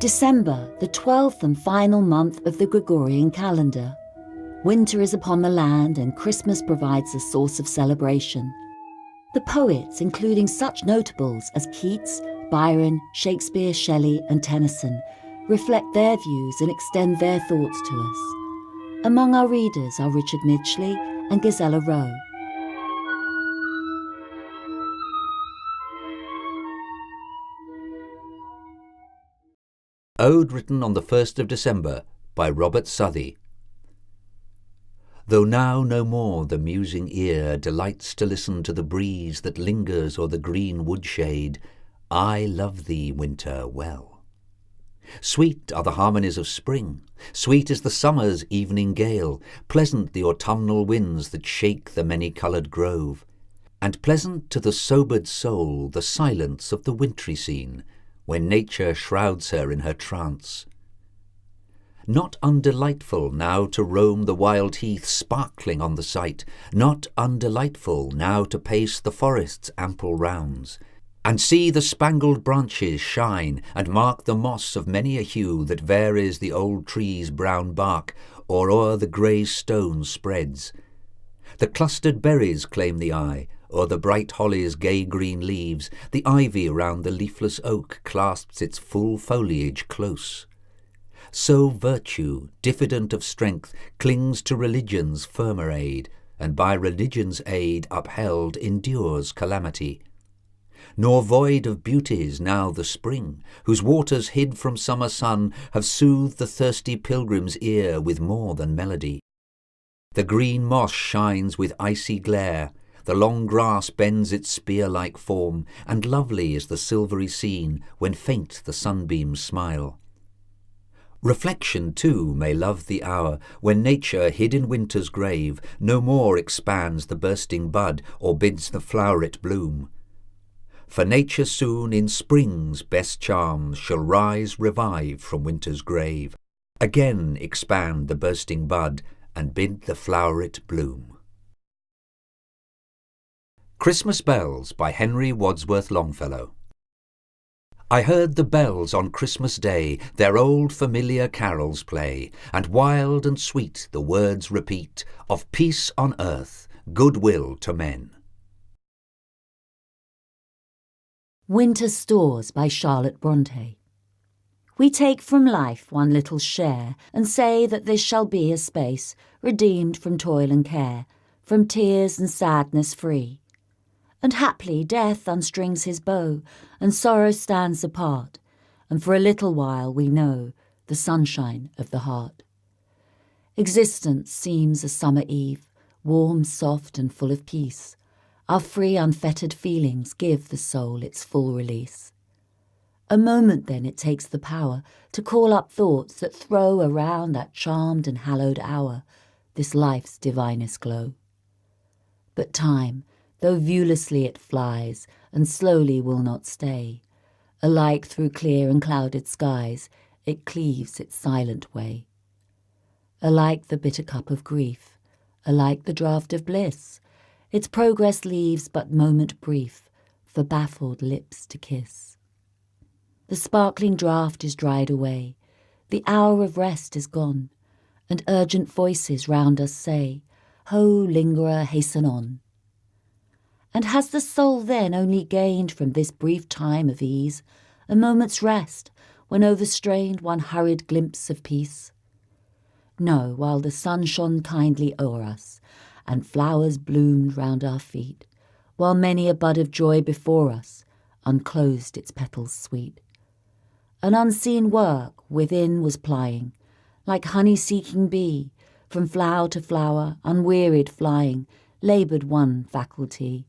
December, the 12th and final month of the Gregorian calendar. Winter is upon the land and Christmas provides a source of celebration. The poets, including such notables as Keats, Byron, Shakespeare, Shelley and Tennyson, reflect their views and extend their thoughts to us. Among our readers are Richard Midgley and Gisela Rowe. Ode written on the 1st of December by Robert Southey. Though now no more the musing ear delights to listen to the breeze that lingers o'er the green woodshade, I love thee, winter, well. Sweet are the harmonies of spring, sweet is the summer's evening gale, pleasant the autumnal winds that shake the many-coloured grove, and pleasant to the sobered soul the silence of the wintry scene, when nature shrouds her in her trance. Not undelightful now to roam the wild heath sparkling on the sight, not undelightful now to pace the forest's ample rounds, and see the spangled branches shine, and mark the moss of many a hue that varies the old tree's brown bark, or o'er the grey stone spreads. The clustered berries claim the eye, o'er the bright holly's gay green leaves, the ivy round the leafless oak clasps its full foliage close. So virtue, diffident of strength, clings to religion's firmer aid, and by religion's aid upheld endures calamity. Nor void of beauties now the spring, whose waters hid from summer sun have soothed the thirsty pilgrim's ear with more than melody. The green moss shines with icy glare, the long grass bends its spear-like form, and lovely is the silvery scene when faint the sunbeams smile. Reflection, too, may love the hour when nature, hid in winter's grave, no more expands the bursting bud or bids the floweret bloom. For nature soon in spring's best charms shall rise revived from winter's grave, again expand the bursting bud and bid the floweret bloom. Christmas Bells by Henry Wadsworth Longfellow. I heard the bells on Christmas Day their old familiar carols play, and wild and sweet the words repeat of peace on earth, goodwill to men. Winter's Stores by Charlotte Bronte. We take from life one little share, and say that this shall be a space redeemed from toil and care, from tears and sadness free. And haply death unstrings his bow, and sorrow stands apart, and for a little while we know the sunshine of the heart. Existence seems a summer eve, warm, soft, and full of peace. Our free, unfettered feelings give the soul its full release. A moment then it takes the power to call up thoughts that throw around that charmed and hallowed hour this life's divinest glow. But time, though viewlessly it flies, and slowly will not stay, alike through clear and clouded skies it cleaves its silent way. Alike the bitter cup of grief, alike the draught of bliss, its progress leaves but moment brief for baffled lips to kiss. The sparkling draught is dried away, the hour of rest is gone, and urgent voices round us say, Ho, lingerer, hasten on. And has the soul then only gained from this brief time of ease a moment's rest, when overstrained one hurried glimpse of peace? No, while the sun shone kindly o'er us, and flowers bloomed round our feet, while many a bud of joy before us unclosed its petals sweet. An unseen work within was plying, like honey-seeking bee, from flower to flower, unwearied flying, laboured one faculty.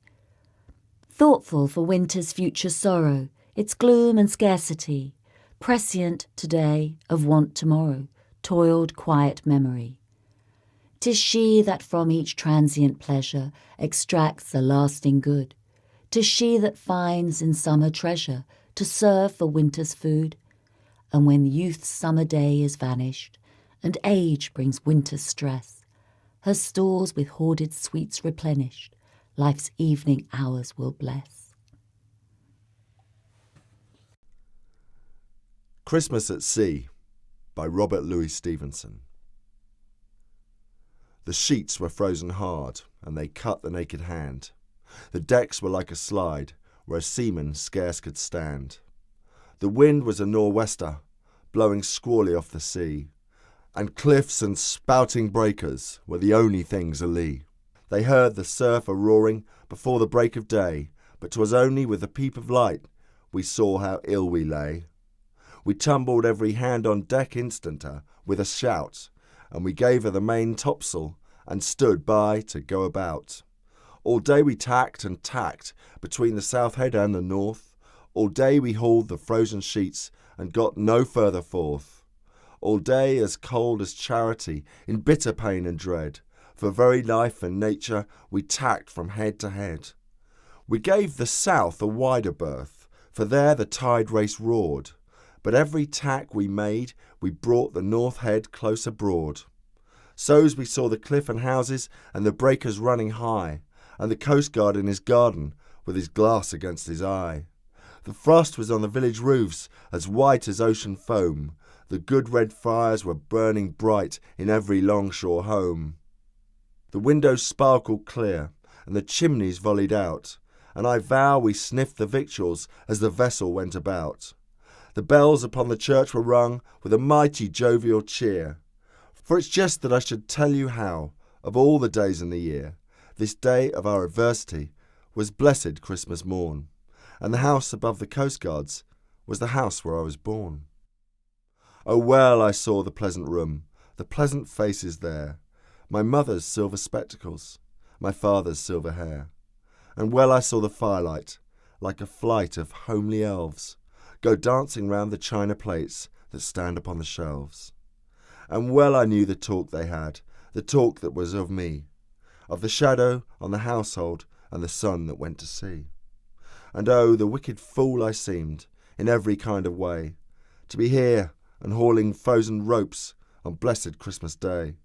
Thoughtful for winter's future sorrow, its gloom and scarcity, prescient today of want tomorrow, toiled quiet memory. 'Tis she that from each transient pleasure extracts a lasting good. 'Tis she that finds in summer treasure to serve for winter's food. And when youth's summer day is vanished, and age brings winter's stress, her stores with hoarded sweets replenished, life's evening hours will bless. Christmas at Sea by Robert Louis Stevenson. The sheets were frozen hard, and they cut the naked hand. The decks were like a slide, where a seaman scarce could stand. The wind was a nor'wester, blowing squally off the sea, and cliffs and spouting breakers were the only things alee. They heard the surf a-roaring before the break of day, but 'twas only with the peep of light we saw how ill we lay. We tumbled every hand on deck instanter with a shout, and we gave her the main topsail and stood by to go about. All day we tacked and tacked between the south head and the north. All day we hauled the frozen sheets and got no further forth. All day as cold as charity, in bitter pain and dread, for very life and nature we tacked from head to head. We gave the south a wider berth, for there the tide race roared, but every tack we made we brought the north head close abroad. So's we saw the cliff and houses and the breakers running high, and the coastguard in his garden with his glass against his eye. The frost was on the village roofs as white as ocean foam. The good red fires were burning bright in every longshore home. The windows sparkled clear, and the chimneys volleyed out, and I vow we sniffed the victuals as the vessel went about. The bells upon the church were rung with a mighty jovial cheer, for it's just that I should tell you how, of all the days in the year, this day of our adversity was blessed Christmas morn, and the house above the coastguards was the house where I was born. Oh, well I saw the pleasant room, the pleasant faces there, my mother's silver spectacles, my father's silver hair, and well I saw the firelight, like a flight of homely elves, go dancing round the china plates that stand upon the shelves. And well I knew the talk they had, the talk that was of me, of the shadow on the household and the son that went to sea. And oh, the wicked fool I seemed, in every kind of way, to be here and hauling frozen ropes on blessed Christmas Day.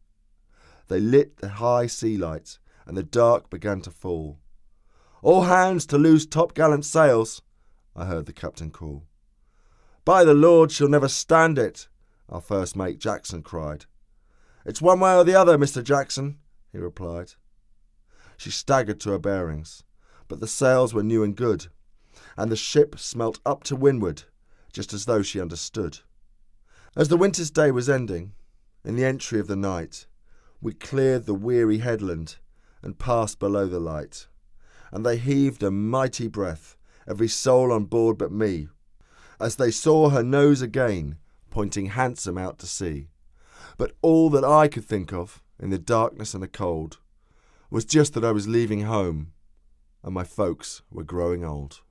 They lit the high sea light, and the dark began to fall. "All hands to loose topgallant sails," I heard the captain call. "By the Lord, she'll never stand it," our first mate Jackson cried. "It's one way or the other, Mr. Jackson," he replied. She staggered to her bearings, but the sails were new and good, and the ship smelt up to windward, just as though she understood. As the winter's day was ending, in the entry of the night, we cleared the weary headland and passed below the light, and they heaved a mighty breath, every soul on board but me, as they saw her nose again, pointing handsome out to sea. But all that I could think of, in the darkness and the cold, was just that I was leaving home, and my folks were growing old.